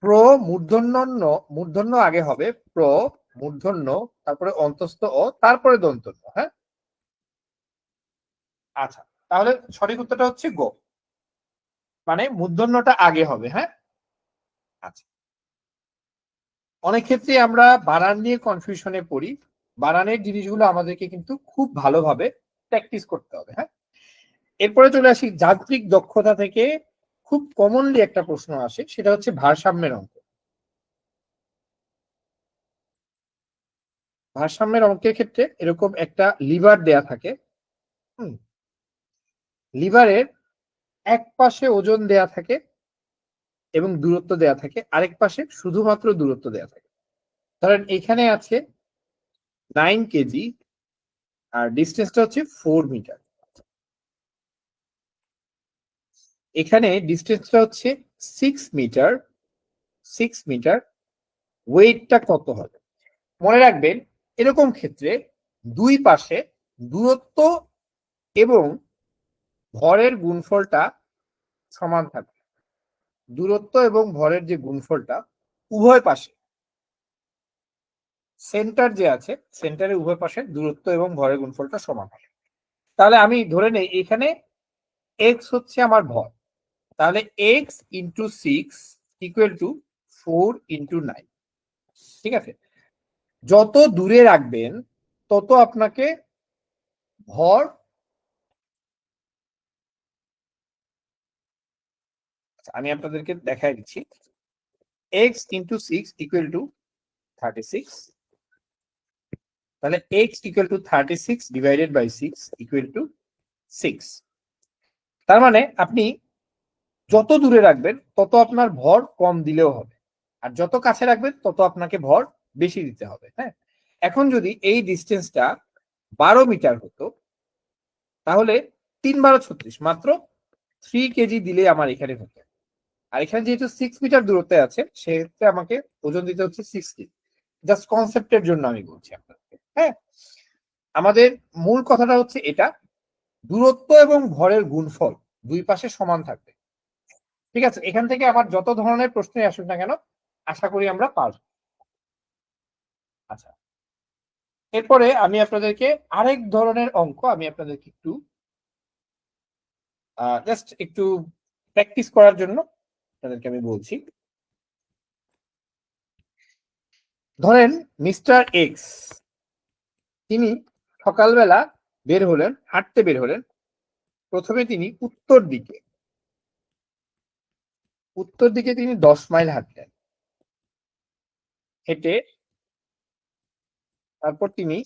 প্র মূর্ধন্য, মূর্ধন্য আগে হবে, প্র মূর্ধন্য, তারপরে অন্তস্থ অ, তারপরে দন্তন্য। হ্যাঁ, আচ্ছা, তাহলে সঠিক উত্তরটা হচ্ছে গ, মানে মূর্ধন্যটা আগে হবে। হ্যাঁ, আচ্ছা, অনেক ক্ষেত্রে আমরা বানান নিয়ে কনফিউশনে পড়ি। বানানের জিনিসগুলো আমাদেরকে কিন্তু খুব ভালোভাবে প্র্যাকটিস করতে হবে। হ্যাঁ, এরপরে চলে আসি যান্ত্রিক দক্ষতা থেকে। খুব কমনলি একটা প্রশ্ন আসে, সেটা হচ্ছে ভারসাম্যের অঙ্ক। ভারসাম্যের অঙ্কের ক্ষেত্রে এরকম একটা লিভার দেয়া থাকে। লিভারের এক পাশে ওজন দেয়া থাকে এবং দূরত্ব দেয়া থাকে, আরেক পাশে শুধুমাত্র দূরত্ব দেয়া থাকে। ধরেন এখানে আছে 9 কেজি আর ডিস্টেন্সটা হচ্ছে 4 মিটার। এখানে ডিস্টেন্সটা হচ্ছে 6 মিটার, ওয়েটটা কত হবে? মনে রাখবেন এরকম ক্ষেত্রে দুই পাশে দূরত্ব এবং ভরের গুণফলটা সমান থাকবে। দূরত্ব এবং ভরের যে গুণফলটা উভয় পাশে, সেন্টার যে আছে সেন্টারের উভয় পাশে দূরত্ব এবং ভরের গুণফলটা সমান হবে। তাহলে আমি ধরে নেই এখানে এক্স হচ্ছে আমার ভর, তাহলে x into 6 equal two 4 into 9। ঠিক আছে, যত দূরে রাখবেন তত আপনাকে ভর, আমি আপনাদেরকে দেখাই দিচ্ছি, এক্স ইন্টু 6 ইকুয়াল টু 36। তাহলে x equal to 36 divided by 6 equal to 6। তার মানে আপনি যত দূরে রাখবেন তত আপনার ভর কম দিলেও হবে, আর যত কাছে রাখবেন তত আপনাকে ভর বেশি দিতে হবে। হ্যাঁ, এখন যদি এই ডিস্টেন্সটা 12 মিটার হতো তাহলে 3 12 36, মাত্র 3 কেজি দিলে আমার এখানে হতো। আর এখানে যেহেতু 6 মিটার দূরত্বে আছে সেক্ষেত্রে আমাকে ওজন দিতে হচ্ছে 6 কেজি। জাস্ট কনসেপ্টের জন্য আমি বলছি আপনাকে। হ্যাঁ, আমাদের মূল কথাটা হচ্ছে এটা, দূরত্ব এবং ভরের গুণফল দুই পাশে সমান থাকবে। ঠিক আছে, এখান থেকে আমার যত ধরনের প্রশ্নই আসুক না কেন আশা করি আমরা পারব। আচ্ছা, এরপরে আমি আপনাদেরকে আরেক ধরনের অঙ্ক আমি আপনাদেরকে একটু জাস্ট একটু প্র্যাকটিস করার জন্য আপনাদেরকে আমি বলছি। ধরেন মিস্টার এক্স, তিনি সকালবেলা বের হলেন, হাঁটতে বের হলেন। প্রথমে তিনি উত্তর দিকে তিনি 10 মাইল হাঁটলেন। হেঁটে তারপর তিনি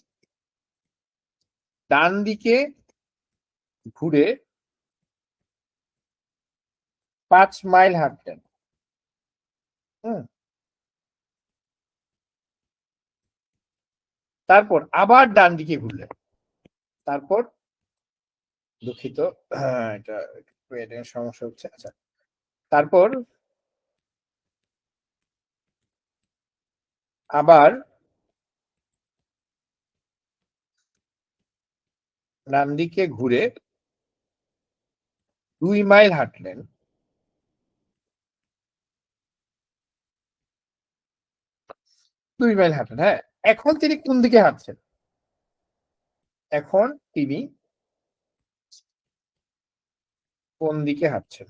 ডান দিকে ঘুরে 5 মাইল হাঁটলেন। তারপর আবার ডান দিকে ঘুরলেন। তারপর দুঃখিত, এটা সমস্যা হচ্ছে। আচ্ছা, তারপর আবার ডান দিকে ঘুরে 2 মাইল হাঁটলেন। 2 মাইল হাঁটলেন। হ্যাঁ, এখন তিনি কোন দিকে হাঁটছেন? এখন তিনি কোন দিকে হাঁটছেন?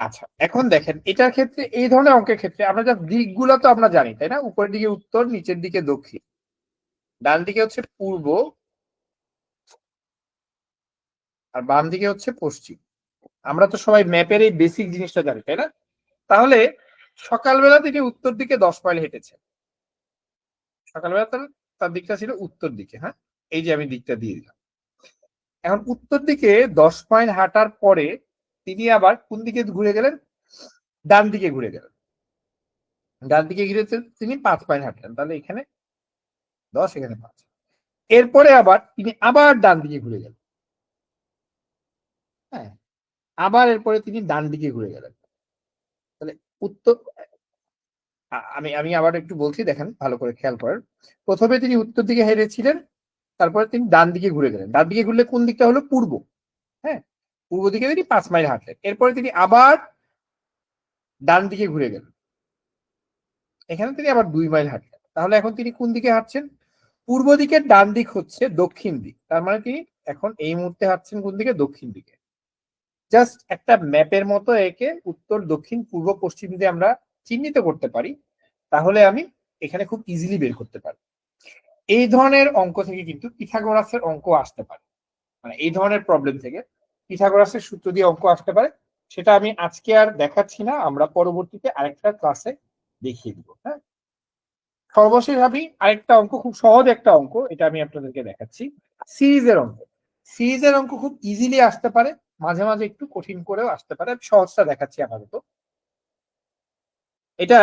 আচ্ছা, এখন দেখেন এটার ক্ষেত্রে, এই ধরনের অঙ্কের ক্ষেত্রে আমরা যা দিকগুলো তো আমরা জানি তাই না, উপরের দিকে উত্তর, নিচের দিকে দক্ষিণ, ডান দিকে হচ্ছে পূর্ব আর বাম দিকে হচ্ছে পশ্চিম। আমরা তো সবাই ম্যাপের এই বেসিক জিনিসটা জানি তাই না? তাহলে সকালবেলা তিনি উত্তর দিকে 10 মাইল হেঁটেছেন। সকালবেলা তার দিকটা ছিল উত্তর দিকে। হ্যাঁ, এই যে আমি দিকটা দিয়ে দিলাম। এখন উত্তর দিকে 10 মাইল হাঁটার পরে তিনি আবার কোন দিকে ঘুরে গেলেন? ডান দিকে ঘুরে গেলেন। ডান দিকে ঘুরে তিনি 5 মাইল হাঁটলেন। তাহলে এখানে 10, এখানে 5। এরপরে আবার তিনি আবার ডান দিকে ঘুরে গেলেন। হ্যাঁ, আবার এরপরে তিনি ডান দিকে ঘুরে গেলেন। তাহলে উত্তর, আমি আমি আবার একটু বলছি, দেখেন ভালো করে খেয়াল করেন। প্রথমে তিনি উত্তর দিকে হেঁটেছিলেন, তারপরে তিনি ডান দিকে ঘুরে গেলেন। ডান দিকে ঘুরলে কোন দিকটা হলো? পূর্ব। হ্যাঁ, পূর্ব দিকে তিনি 5 মাইল হাঁটলেন। এরপরে তিনি আবার ডান দিকে ঘুরে গেলেন। এখানে তিনি আবার 2 মাইল হাঁটলেন। তাহলে এখন তিনি কোন দিকে হাঁটছেন? পূর্ব দিকের ডান দিক হচ্ছে দক্ষিণ দিক, তার মানে তিনি এখন এই মুহূর্তে হাঁটছেন কোন দিকে? দক্ষিণ দিকে। জাস্ট একটা ম্যাপের মতো একে উত্তর, দক্ষিণ, পূর্ব, পশ্চিম যদি আমরা চিহ্নিত করতে পারি তাহলে আমি এখানে খুব ইজিলি বের করতে পারি। এই ধরনের অঙ্ক থেকে কিন্তু পিথাগোরাসের অঙ্ক আসতে পারে, মানে এই ধরনের প্রবলেম থেকে পিথাগোরাসের সূত্র দিয়ে অঙ্ক আসতে পারে। সেটা আমি আজকে আর দেখাচ্ছি না, আমরা পরবর্তীতে আরেকটা ক্লাসে দেখিয়ে দিব। হ্যাঁ, সর্বশেষ আমি আরেকটা অঙ্ক, খুব সহজ একটা অঙ্ক, এটা আমি আপনাদেরকে দেখাচ্ছি। সিরিজের অঙ্ক। সিরিজের অঙ্ক খুব ইজিলি আসতে পারে, মাঝে মাঝে একটু কঠিন করেও আসতে পারে। আমি সহজটা দেখাচ্ছি আপাতত। এটা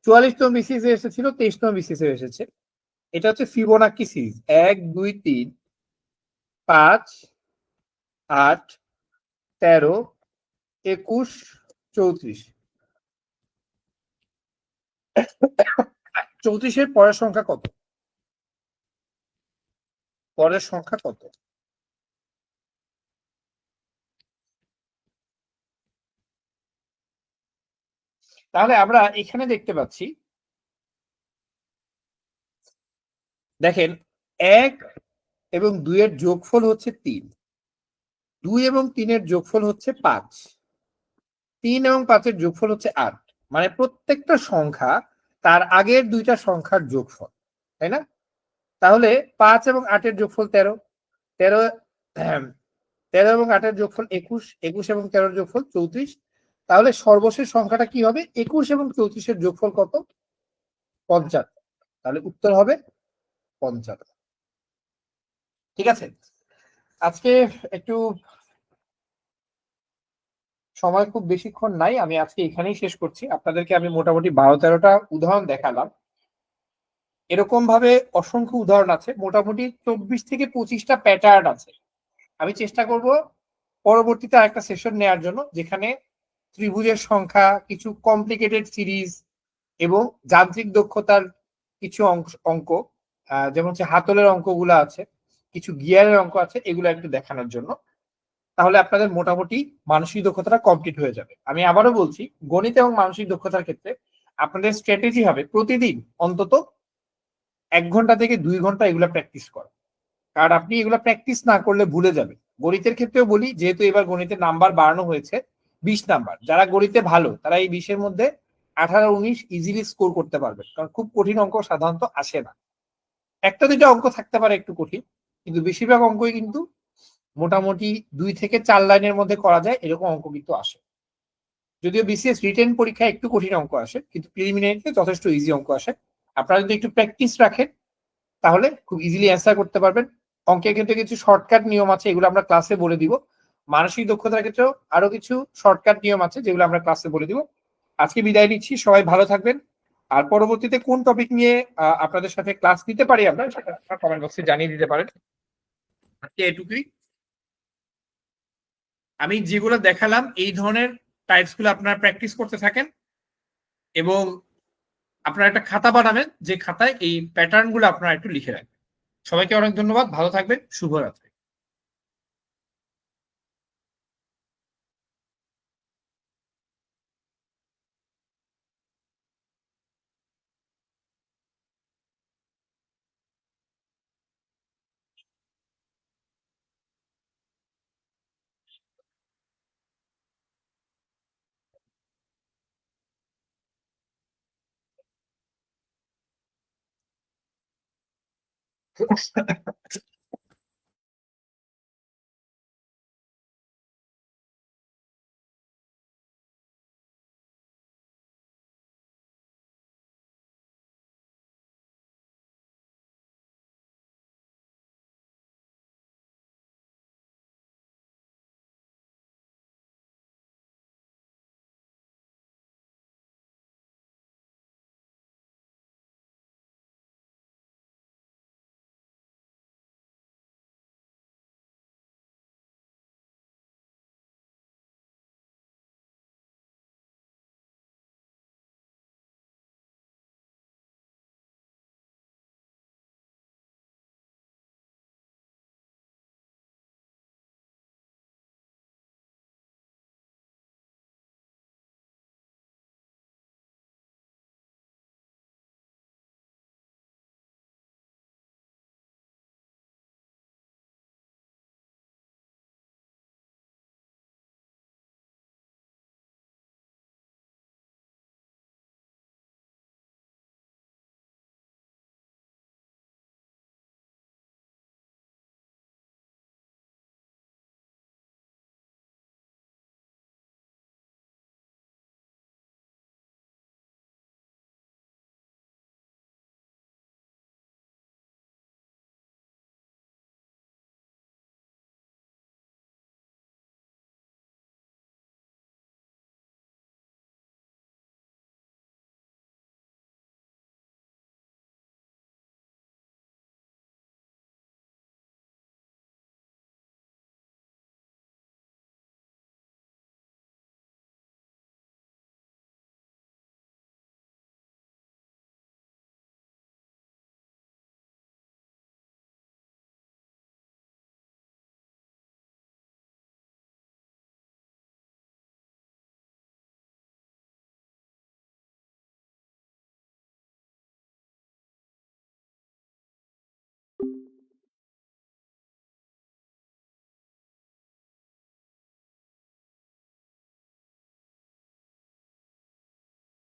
44তম বিসিএস এসেছিল, 23তম বিসিএস এসেছে। এটা হচ্ছে ফিবোনাক্কি সিরিজ, 1 2 3 5 8 13 21 34। 34-এর পরের সংখ্যা কত? পরের সংখ্যা কত? তাহলে আমরা এখানে দেখতে পাচ্ছি, দেখেন 1 এবং 2 এর যোগফল হচ্ছে 3, 2 এবং 3 এর যোগফল হচ্ছে 5, 3 এবং 5 এর যোগফল হচ্ছে 8। মানে প্রত্যেকটা সংখ্যা তার আগের দুইটা সংখ্যার যোগফল, তাই না? তাহলে 5 এবং 8 এর যোগফল 13, 13 13 এবং 8 এর যোগফল 21, 21 এবং 13 এর যোগফল 34। তাহলে সর্বশেষ সংখ্যাটা কি হবে? 21 এবং 34 এর যোগফল কত? 55। তাহলে উত্তর হবে 55। ঠিক আছে, আজকে একটু সময় খুব বেশিক্ষণ নাই, আমি আজকে এখানেই শেষ করছি। আপনাদেরকে আমি মোটামুটি 12-13টা উদাহরণ দেখালাম। এরকম ভাবে অসংখ্য উদাহরণ আছে, মোটামুটি 24 থেকে 25টা প্যাটার্ন আছে। আমি চেষ্টা করব পরবর্তীতে আরেকটা সেশন নেওয়ার জন্য, যেখানে ত্রিভুজের সংখ্যা, কিছু কমপ্লিকেটেড সিরিজ এবং যান্ত্রিক দক্ষতার কিছু অঙ্ক, যেমন হচ্ছে হাতলের অঙ্কগুলো আছে, কিছু গিয়ারের অঙ্ক আছে, এগুলো একটু দেখানোর জন্য। তাহলে আপনাদের মোটামুটি মানসিক দক্ষতাটা কমপ্লিট হয়ে যাবে। আমি আবারও বলছি, গণিত এবং মানসিক দক্ষতার ক্ষেত্রে আপনাদের স্ট্র্যাটেজি হবে প্রতিদিন অন্তত 1 ঘন্টা থেকে 2 ঘন্টা এগুলো প্র্যাকটিস করা। কারণ আপনি এগুলো প্র্যাকটিস না করলে ভুলে যাবেন। গণিতের ক্ষেত্রেও বলি, যেহেতু এবার গণিতের নাম্বার বাড়ানো হয়েছে 20 নাম্বার, যারা গণিতে ভালো তারা এই 20-এর মধ্যে 18 19 ইজিলি স্কোর করতে পারবে, কারণ খুব কঠিন অঙ্ক সাধারণত আসে না। একটা দুইটা অঙ্ক থাকতে পারে একটু কঠিন, কিন্তু বেশিরভাগ অঙ্কই কিন্তু মোটামুটি 2 থেকে 4 লাইনের মধ্যে করা যায়, এরকম অঙ্ক কিন্তু আসে। যদিও বিসিএস রিটেন পরীক্ষায় একটু কঠিন অঙ্ক আসে, কিন্তু প্রিলিমিনারিতে যথেষ্ট ইজি অঙ্ক আসে। আপনারা যদি একটু প্র্যাকটিস রাখেন তাহলে খুব ইজিলি অ্যান্সার করতে পারবেন। অঙ্কের ক্ষেত্রে কিছু শর্টকাট নিয়ম আছে, এগুলো আমরা ক্লাসে বলে দিব। মানসিক দক্ষতার ক্ষেত্রেও আরো কিছু শর্টকাট নিয়ম আছে, যেগুলো আমরা ক্লাসে বলে দিব। আজকে বিদায় নিচ্ছি, সবাই ভালো থাকবেন। আর পরবর্তীতে কোন টপিক নিয়ে আপনাদের সাথে ক্লাস নিতে পারি আমরা, সেটা কমেন্ট বক্সে জানিয়ে দিতে পারেন। আজকে এটুকুই। আমি যেগুলো দেখালাম এই ধরনের টাইপস গুলো আপনারা প্র্যাকটিস করতে থাকেন, এবং আপনারা একটা খাতা বানাবেন, যে খাতায় এই প্যাটার্ন গুলো আপনারা একটু লিখে রাখবেন। সবাইকে অনেক ধন্যবাদ, ভালো থাকবেন, শুভরাত্রি।